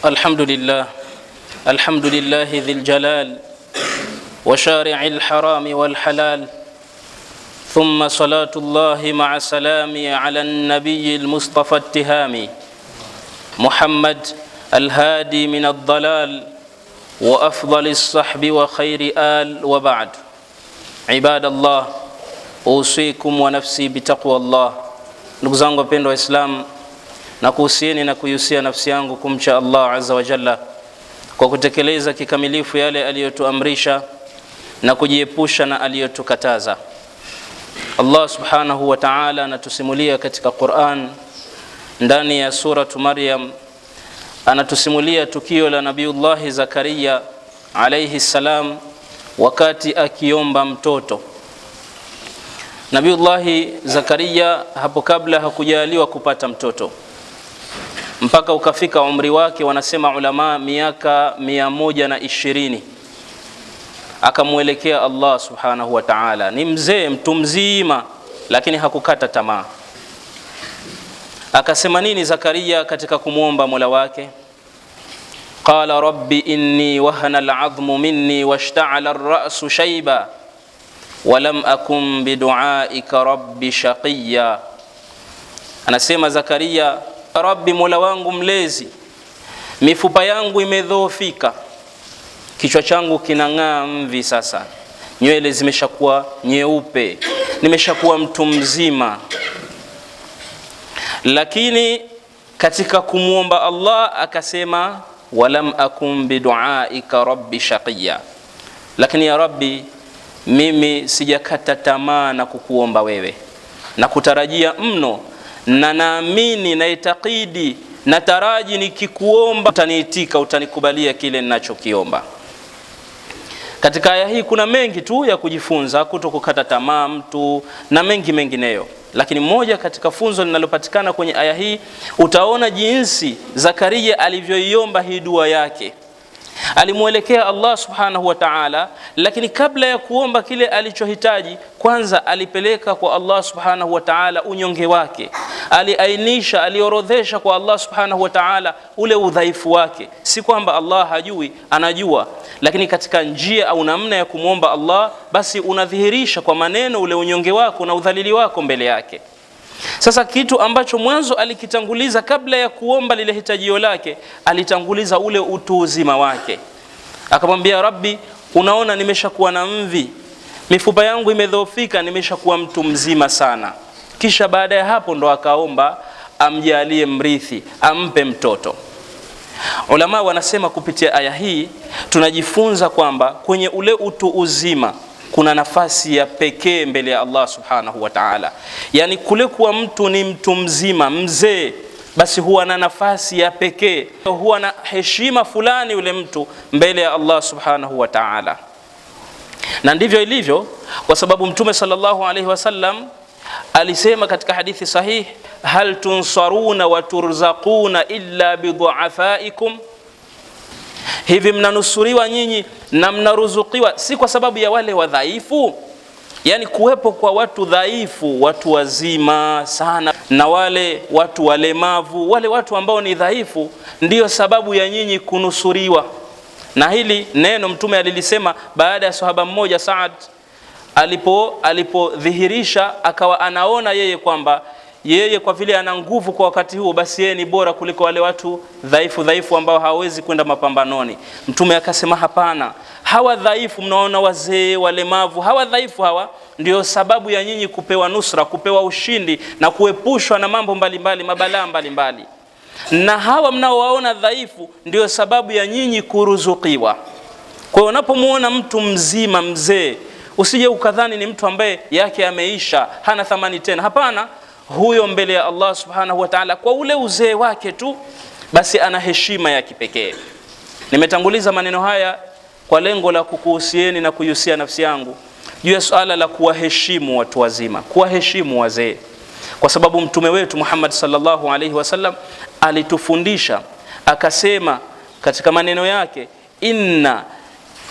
الحمد لله ذي الجلال وشارع الحرام والحلال، ثم صلاة الله مع سلامي على النبي المصطفى التهامي محمد الهادي من الضلال وأفضل الصحب وخير آل، وبعد. عباد الله، أوصيكم ونفسي بتقوى الله. Ndugu zangu wapendwa wa Islam, na kuhusieni na kuyusia nafsi yangu kumcha Allah azza wa jalla kwa kutekeleza kikamilifu yale aliyotuamrisha na kujiepusha na aliyotukataza. Allah subhanahu wa ta'ala anatusimulia katika Qur'an ndani ya suratu Maryam, anatusimulia tukio la Nabiullahi Zakaria alayhi salam wakati akiomba mtoto. Nabiullahi Zakaria hapo kabla hakujaliwa kupata mtoto, mpaka ukafika umri wake, wanasema ulama, miaka 120, akamuelekea Allah subhanahu wa ta'ala. Ni mzee, mtu mzima, lakini hakukata tamaa. Akasema nini Zakaria katika kumuomba Mola wake? Qala rabbi inni wahana al'adhmu minni washta'ala ar-ra'su shayba wa lam akun bidu'aika rabbi shaqiya. Anasema Zakaria, Rabbi, Mola wangu mlezi, mifupa yangu imedhoofika, kichwa changu kinang'aa mvi sasa, nywele zimeshakuwa nyeupe, nimeshakuwa mtu mzima. Lakini katika kumuomba Allah akasema walam akum biduaika rabbi shaqiya, lakini ya Rabbi, mimi sijakata tamaa na kukuomba wewe, na kutarajia mno, na naamini na itakidi na taraji nikikuomba utaniitika, utanikubalia kile ninachokiomba. Katika aya hii kuna mengi tu ya kujifunza, kutokukata tamaa mtu na mengi mengineyo, lakini moja katika funzo linalopatikana kwenye aya hii, utaona jinsi Zakaria alivyoiomba hii dua yake. Alimuelekea Allah subhanahu wa ta'ala, lakini kabla ya kuomba kile alichohitaji, kwanza alipeleka kwa Allah subhanahu wa ta'ala unyonge wake. Aliainisha, aliorodhesha kwa Allah subhanahu wa ta'ala ule udhaifu wake. Si kwamba Allah hajui, anajua, lakini katika njia au namna ya kumuomba Allah, basi unadhihirisha kwa maneno ule unyonge wako na udhalili wako mbele yake. Sasa kitu ambacho mwanzo alikitanguliza kabla ya kuomba lile hitajio lake, alitanguliza ule utu uzima wake. Akamwambia, Rabbi, unaona nimeshakuwa na mvi, mifupa yangu imedhoofika, nimeshakuwa mtu mzima sana. Kisha baada ya hapo ndo akaomba amjalie mrithi, ampe mtoto. Ulama wanasema kupitia aya hii tunajifunza kwamba kwenye ule utu uzima kuna nafasi ya pekee mbele ya Allah subhanahu wa ta'ala. Yani kule kuwa mtu ni mtu mzima, mzee, basi huwa na nafasi ya pekee, huwa na heshima fulani ule mtu mbele ya Allah subhanahu wa ta'ala. Na ndivyo ilivyo, kwa sababu Mtume sallallahu alaihi wasallam alisema katika hadithi sahih, hal tunsaruna wa turzaquna illa bidu'afaikum, hivi mnanusuriwa nyinyi na mnaruzukiwa si kwa sababu ya wale wadhaifu? Yani kuwepo kwa watu dhaifu, watu wazima sana, na wale watu walemavu, wale watu ambao ni dhaifu, ndiyo sababu ya nyinyi kunusuriwa. Na hili neno Mtume alilisema baada ya sahaba mmoja Saad alipodhihirisha, akawa anaona yeye kwamba yeye kwa vile ana nguvu kwa wakati huo, basi yeye ni bora kuliko wale watu dhaifu ambao hawezi kwenda mapambanoni. Mtume akasema, hapana, hawa dhaifu mnaona, wazee, walemavu, hawa dhaifu hawa ndio sababu ya nyinyi kupewa nusra, kupewa ushindi na kuepushwa na mambo mbalimbali, mabalaa mbalimbali. Na hawa mnaowaona dhaifu ndio sababu ya nyinyi kuruzukiwa. Kwa hiyo unapomuona mtu mzima, mzee, usije ukadhani ni mtu ambaye yake ameisha, hana thamani tena. Hapana, huyo mbele ya Allah subhanahu wa ta'ala, kwa ule uzee wake tu, basi ana heshima ya kipekee. Nimetanguliza maneno haya kwa lengo la kukuhusieni na kuyusia nafsi yangu juu ya suala la kuwaheshimu watu wazima, kuwaheshimu wazee, kwa sababu mtume wetu Muhammad sallallahu alaihi wasallam alitufundisha, akasema katika maneno yake, inna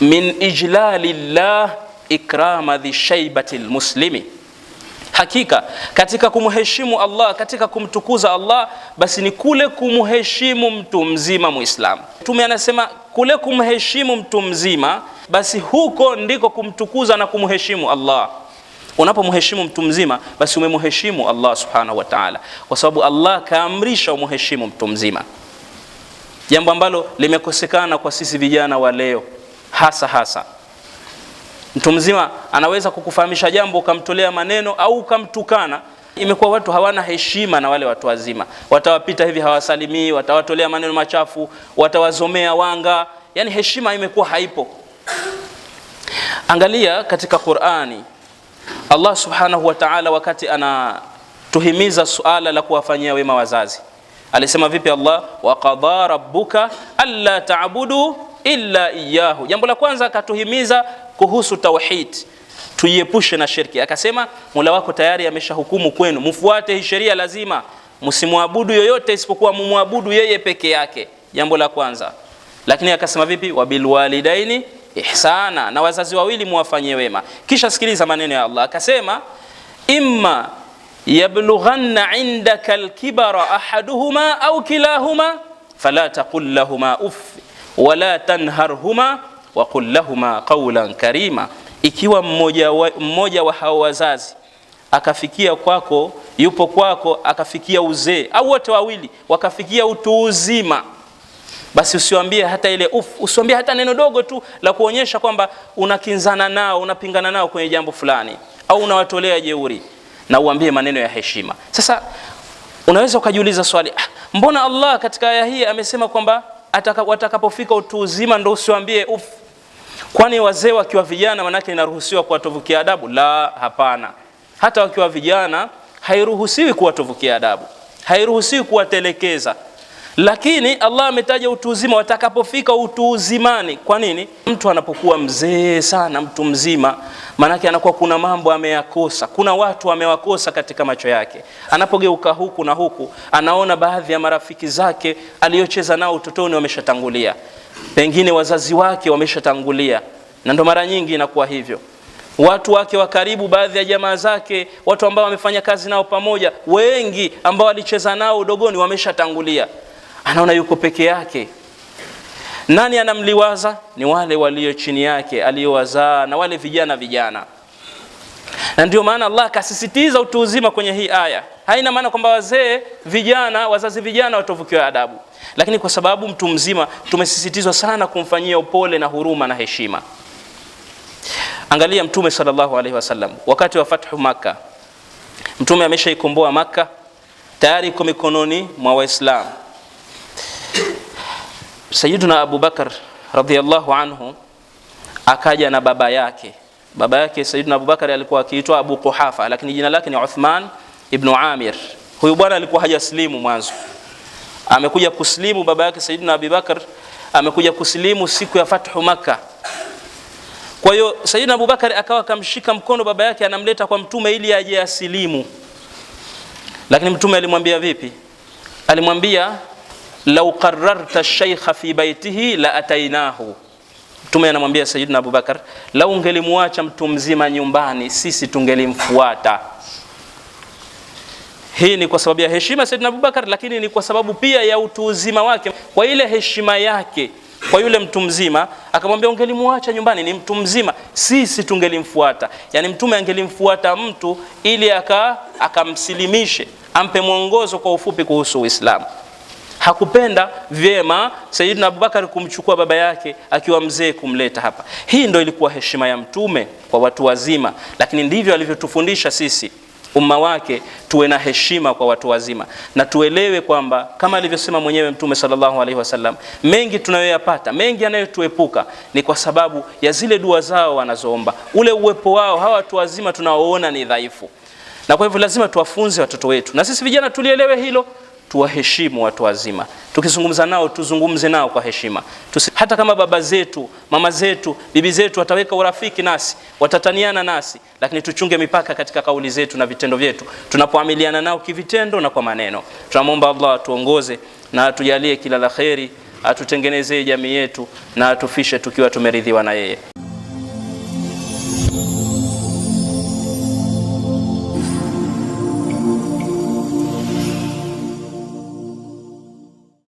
min ijlalillah ikrama dhi shaybati almuslimi, Hakika katika kumheshimu Allah, katika kumtukuza Allah, basi ni kule kumheshimu mtu mzima Muislamu. Mtume anasema kule kumheshimu mtu mzima, basi huko ndiko kumtukuza na kumheshimu Allah. Unapomheshimu mtu mzima, basi umemheshimu Allah subhanahu wa ta'ala, kwa sababu Allah kaamrisha umheshimu mtu mzima, jambo ambalo limekosekana kwa sisi vijana wa leo. Hasa mtu mzima anaweza kukufahamisha jambo ukamtolea maneno au ukamtukana. Imekuwa watu hawana heshima na wale watu wazima, watawapita hivi, hawasalimii, watawatolea maneno machafu, watawazomea wanga, yani heshima imekuwa haipo. Angalia katika Qur'ani, Allah subhanahu wa ta'ala wakati anatuhimiza suala la kuwafanyia wema wazazi, alisema vipi Allah? Wa qadha rabbuka alla ta'budu illa iyyahu. Jambo la kwanza akatuhimiza kuhusu tauhid, tuiepushe na shirki. Akasema Mola wako tayari ameshahukumu kwenu, mfuate hii sheria, lazima msimwabudu yoyote isipokuwa mumwabudu yeye peke yake. Jambo la kwanza. Lakini akasema vipi? Wa bil walidaini ihsana, na wazazi wawili muwafanyie wema. Kisha sikiliza maneno ya Allah, akasema imma yablughanna indaka alkibara ahaduhuma au kilahuma fala taqul lahumā uff wala tanharhuma wa qul lahumā qawlan karima. Ikiwa mmoja wa hao wazazi akafikia kwako, yupo kwako, akafikia uzee, au wote wawili wakafikia utu uzima, basi usiwaambie hata ile usiwaambie hata neno dogo tu la kuonyesha kwamba unakinzana nao, unapingana nao kwenye jambo fulani, au unawatolea jeuri, na uambie maneno ya heshima. Sasa unaweza ukajiuliza swali, mbona Allah katika aya hii amesema kwamba watakapofika utu uzima ndo usiwaambie Kwani wazee wakiwa vijana manake inaruhusiwa kuwatovukia adabu? La, hapana. Hata wakiwa vijana hairuhusiwi kuwatovukia adabu, hairuhusiwi kuwatelekeza. Lakini Allah ametaja utu uzima, watakapofika utu uzimani. Kwa nini? Mtu anapokuwa mzee sana, mtu mzima, manake anakuwa kuna mambo ameyakosa, kuna watu amewakosa katika macho yake. Anapogeuka huku na huku, anaona baadhi ya marafiki zake aliocheza nao utotoni wameshatangulia, pengine wazazi wake wameshatangulia, na ndo mara nyingi inakuwa hivyo. Watu wake wa karibu, baadhi ya jamaa zake, watu ambao wamefanya kazi nao pamoja, wengi ambao alicheza nao udogoni wameshatangulia. Anaona yuko peke yake. Nani anamliwaza? Ni wale walio chini yake aliowazaa, na wale vijana. Na ndio maana Allah kasisitiza utu uzima kwenye hii aya. Haina maana kwamba wazazi vijana watovukiwa adabu, lakini kwa sababu mtu mzima tumesisitizwa sana kumfanyia upole na huruma na heshima. Angalia Mtume sallallahu alaihi wasallam wakati wa fathu Makkah. Mtume ameshaikomboa Makkah, tayari iko mikononi mwa Waislamu. Sayyiduna Abu Bakar radhiyallahu anhu akaja na baba yake. Baba yake Sayyiduna Abu Bakar alikuwa akiitwa Abu Quhafa, lakini jina lake ni Uthman ibn Amir. Huyu bwana alikuwa hajaslimu mwanzo, amekuja kuslimu. Baba yake Sayyiduna Abu Bakar amekuja kuslimu siku ya fathu Makkah. Kwa hiyo Sayyiduna Abu Bakar akawa kamshika mkono baba yake, anamleta kwa Mtume ili aje asilimu. Lakini Mtume alimwambia vipi? Alimwambia law qarrarta ash-shaykha fi baytihi la atainahu. Mtume anamwambia Sayyiduna Abu Bakar, lau ungelimuacha mtu mzima nyumbani, sisi tungelimfuata. Hii ni kwa sababu ya heshima Sayyiduna Abu Bakar, lakini ni kwa sababu pia ya utu uzima wake. Kwa ile heshima yake kwa yule mtu mzima, akamwambia ungelimuacha nyumbani, ni mtu mzima, sisi tungelimfuata. Yani Mtume angelimfuata mtu ili akamsilimishe, ampe mwongozo kwa ufupi kuhusu Uislamu. Hakupenda vyema Sayyidina Abu Bakar kumchukua baba yake akiwa mzee kumleta hapa. Hii ndio ilikuwa heshima ya Mtume kwa watu wazima, lakini ndivyo alivyotufundisha sisi umma wake, tuwe na heshima kwa watu wazima, na tuelewe kwamba kama alivyosema mwenyewe Mtume sallallahu alaihi wasallam, mengi tunayoyapata, mengi yanayotuepuka ni kwa sababu ya zile dua zao wanazoomba, ule uwepo wao. Hawa watu wazima tunaoona ni dhaifu, na kwa hivyo lazima tuwafunze watoto wetu, na sisi vijana tulielewe hilo, tuwaheshimu watu wazima. Tukizungumza nao tuzungumze nao kwa heshima. Hata kama baba zetu, mama zetu, bibi zetu wataweka urafiki nasi, watataniana nasi, lakini tuchunge mipaka katika kauli zetu na vitendo vyetu tunapoamiliana nao kivitendo na kwa maneno. Tunamwomba Allah atuongoze na atujalie kila la kheri, atutengenezee jamii yetu na atufishe tukiwa tumeridhiwa na yeye.